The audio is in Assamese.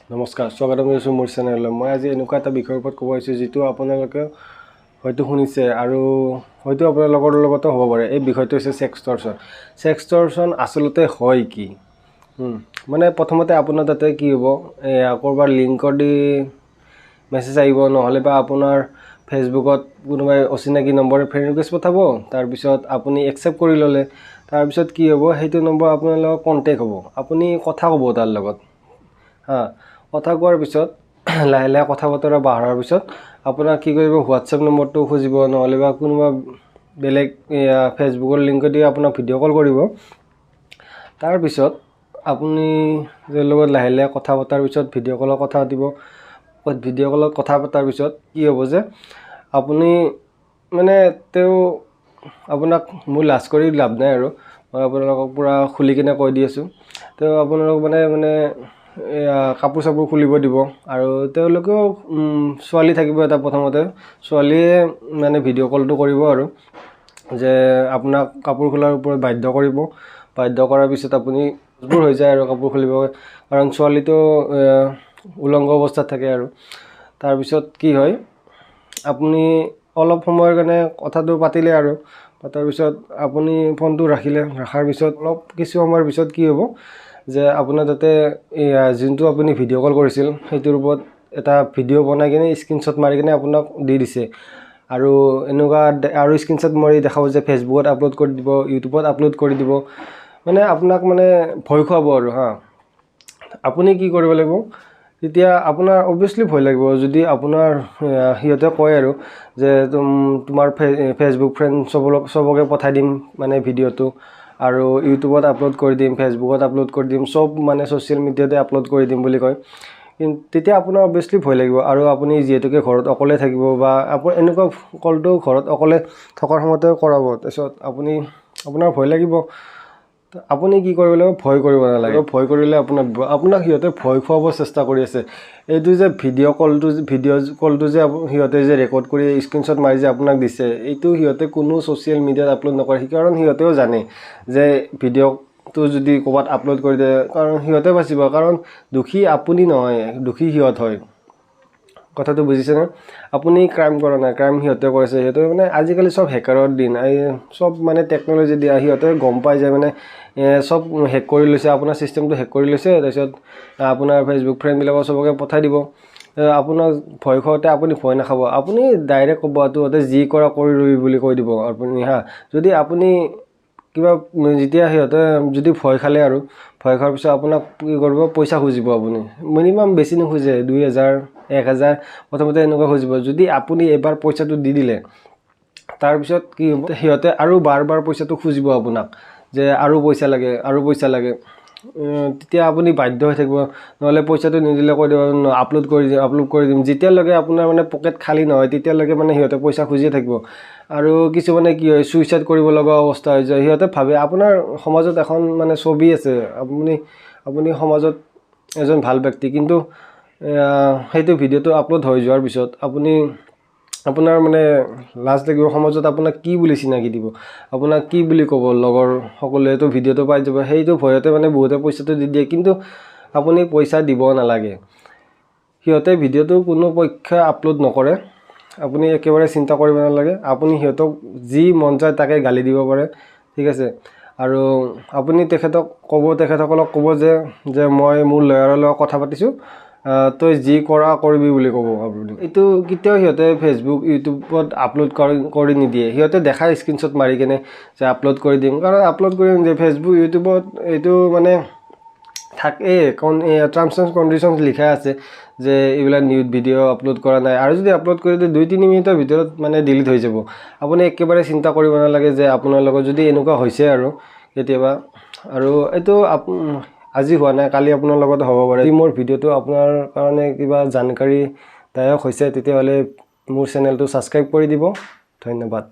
নমস্কাৰ, স্বাগতম জনাইছোঁ মোৰ চেনেললৈ। মই আজি এনেকুৱা এটা বিষয়ৰ ওপৰত ক'ব আহিছোঁ যিটো আপোনালোকে হয়তো শুনিছে আৰু হয়তো আপোনালোকৰ লগতো হ'ব পাৰে। এই বিষয়টো হৈছে ছেক্সটৰ্চন। ছেক্সটৰ্চন আচলতে হয় কি? মানে প্ৰথমতে আপোনাৰ তাতে কি হ'ব, ক'ৰবাৰ লিংকৰ দি মেছেজ আহিব, নহ'লে বা আপোনাৰ ফেচবুকত কোনোবাই অচিনাকি নম্বৰে ফ্ৰেণ্ড ৰিকুৱেষ্ট পঠাব। তাৰপিছত আপুনি একচেপ্ট কৰি ল'লে। তাৰপিছত কি হ'ব, সেইটো নম্বৰ আপোনাৰ লগত কণ্টেক্ট হ'ব, আপুনি কথা ক'ব তাৰ লগত। কথা কোৱাৰ পিছত লাহে লাহে কথা বতৰা বাঢ়াৰ পিছত আপোনাক কি কৰিব, হোৱাটছএপ নম্বৰটো খুজিব, নহ'লে বা কোনোবা বেলেগ ফেচবুকৰ লিংকেদি আপোনাক ভিডিঅ' কল কৰিব। তাৰপিছত আপুনি তেওঁৰ লগত লাহে লাহে কথা পতাৰ পিছত ভিডিঅ' কলত কথা পাতিব। ভিডিঅ' কলত কথা পতাৰ পিছত কি হ'ব যে আপুনি মানে আপোনাক মোৰ লাজ কৰি লাভ নাই আৰু মই আপোনালোকক পূৰা খুলি কিনে কৈ দি আছোঁ। আপোনালোক মানে কাপোৰ চাপোৰ খুলিব দিব আৰু তেওঁলোকেও ছোৱালী থাকিব এটা, প্ৰথমতে ছোৱালীয়ে মানে ভিডিঅ' কলটো কৰিব আৰু যে আপোনাক কাপোৰ খোলাৰ ওপৰত বাধ্য কৰিব। বাধ্য কৰাৰ পিছত আপুনি মজবুৰ হৈ যায় আৰু কাপোৰ খুলিব, কাৰণ ছোৱালীটো উলংগ অৱস্থাত থাকে আৰু। তাৰপিছত কি হয়, আপুনি অলপ সময়ৰ কাৰণে কথাটো পাতিলে আৰু পতাৰ পিছত আপুনি ফোনটো ৰখাৰ পিছত কিছু সময়ৰ পিছত কি হ'ব যে আপোনাৰ তাতে যোনটো আপুনি ভিডিঅ' কল কৰিছিল সেইটোৰ ওপৰত এটা ভিডিঅ' বনাই কিনে স্ক্ৰীনশ্বট মাৰি কিনে আপোনাক দি দিছে। আৰু এনেকুৱা আৰু স্ক্ৰীনশ্বট মাৰি দেখাব যে ফেচবুকত আপলোড কৰি দিব, ইউটিউবত আপলোড কৰি দিব, মানে আপোনাক মানে ভয় খুৱাব আৰু। আপুনি কি কৰিব লাগিব, তেতিয়া আপোনাৰ অবভিয়াছলি ভয় লাগিব যদি আপোনাৰ সিহঁতে কয় আৰু যে তোমাৰ ফেচবুক ফ্ৰেণ্ড চবকে পঠাই দিম মানে ভিডিঅ'টো, আৰু ইউটিউবত আপলোড কৰি দিম, ফেচবুকত আপলোড কৰি দিম, চব মানে ছ'চিয়েল মিডিয়াতে আপলোড কৰি দিম বুলি কয়। কিন্তু তেতিয়া আপোনাৰ অবভিয়াছলি ভয় লাগিব। আৰু আপুনি যিহেতুকে ঘৰত অকলে থাকিব বা এনেকুৱা কলটো ঘৰত অকলে থকাৰ সময়তে কৰাব, তাৰপিছত আপোনাৰ ভয় লাগিব। আপুনি কি কৰিব লাগিব, ভয় কৰিব নালাগে। ভয় কৰিলে আপোনাক সিহঁতে ভয় খুৱাব চেষ্টা কৰি আছে। এইটো যে ভিডিঅ' কলটো যে সিহঁতে যে ৰেকৰ্ড কৰি স্ক্ৰীনশ্বট মাৰি যে আপোনাক দিছে, এইটো সিহঁতে কোনো ছ'চিয়েল মিডিয়াত আপলোড নকৰে, কাৰণ সিহঁতেও জানে যে ভিডিঅ'টো যদি ক'ৰবাত আপলোড কৰি দিয়ে কাৰণ সিহঁতে বাচিব, কাৰণ দোষী আপুনি নহয়, দোষী সিহঁত হয়। কথাটো বুজিছেনে? আপুনি ক্ৰাইম কৰা নাই, ক্ৰাইম সিহঁতে কৰিছে। সিহঁতে মানে আজিকালি চব হেকাৰৰ দিন, চব মানে টেকন'লজি দিয়া, সিহঁতে গম পাই যায় মানে চব হেক কৰি লৈছে, আপোনাৰ ছিষ্টেমটো হেক কৰি লৈছে। তাৰপিছত আপোনাৰ ফেচবুক ফ্ৰেণ্ডবিলাকক চবকে পঠাই দিব। আপোনাক ভয় খুৱাওঁতে আপুনি ভয় নাখাব, আপুনি ডাইৰেক্ট ক'ব তহঁতে যি কৰা কৰি ৰবি বুলি কৈ দিব আপুনি। যদি আপুনি যেতিয়া সিহঁতে যদি ভয় খালে আৰু ভয় খোৱাৰ পিছত আপোনাক কি কৰিব, পইচা খুজিব। আপুনি মিনিমাম বেছি নোখোজে, 2000 1000 প্ৰথমতে এনেকুৱা খুজিব। যদি আপুনি এবাৰ পইচাটো দি দিলে, তাৰপিছত কি হ'ব, সিহঁতে আৰু বাৰ পইচাটো খুজিব আপোনাক যে আৰু পইচা লাগে। তেতিয়া আপুনি বাধ্য হৈ থাকিব, নহ'লে পইচাটো নিদিলে কৈ দিব আপলোড কৰি দিম। যেতিয়ালৈকে আপোনাৰ মানে পকেট খালী নহয় তেতিয়ালৈকে মানে সিহঁতে পইচা খুজিয়ে থাকিব। আৰু কিছুমানে কি হয়, ছুইচাইড কৰিব লগা অৱস্থা হৈ যায়। সিহঁতে ভাবে আপোনাৰ সমাজত এখন মানে ছবি আছে, আপুনি সমাজত এজন ভাল ব্যক্তি, কিন্তু সেইটো ভিডিঅ'টো আপলোড হৈ যোৱাৰ পিছত আপোনাৰ মানে লাজ লাগিব। সমাজত আপোনাক কি বুলি চিনাকি দিব, আপোনাক কি বুলি ক'ব, লগৰ সকলোৱেতো ভিডিঅ'টো পাই যাব। সেইটো ভয়তে মানে বহুতে পইচাটো দি দিয়ে, কিন্তু আপুনি পইচা দিব নালাগে। সিহঁতে ভিডিঅ'টো কোনো পক্ষে আপলোড নকৰে, আপুনি একেবাৰে চিন্তা কৰিব নালাগে। আপুনি সিহঁতক যি মন যায় তাকে গালি দিব পাৰে, ঠিক আছে। আৰু আপুনি তেখেতসকলক ক'ব যে মই মোৰ লয়াৰৰ লগত কথা পাতিছোঁ, তই যি কৰিবি বুলি ক'ব আপুনি। এইটো কেতিয়াও সিহঁতে ফেচবুক ইউটিউবত আপলোড কৰি নিদিয়ে। সিহঁতে দেখায় স্ক্ৰীনশ্বট মাৰি কেনে যে আপলোড কৰি দিম, কাৰণ আপলোড কৰি নিদিয়ে। ফেচবুক ইউটিউবত এইটো মানে থাকেই, টাৰ্মছ এণ্ড কণ্ডিশ্যনছ লিখা আছে যে এইবিলাক ভিডিঅ' আপলোড কৰা নাই, আৰু যদি আপলোড কৰি দিয়ে 2-3 মিনিটৰ ভিতৰত মানে ডিলিট হৈ যাব। আপুনি একেবাৰে চিন্তা কৰিব নালাগে যে আপোনাৰ লগত যদি এনেকুৱা হৈছে আৰু কেতিয়াবা, আৰু এইটো আজি হোৱা নাই, কালি আপোনাৰ লগত হ'ব পাৰে। যদি মোৰ ভিডিঅ'টো আপোনাৰ কাৰণে কিবা জানকাৰীদায়ক হৈছে, তেতিয়াহ'লে মোৰ চেনেলটো ছাবস্ক্ৰাইব কৰি দিব। ধন্যবাদ।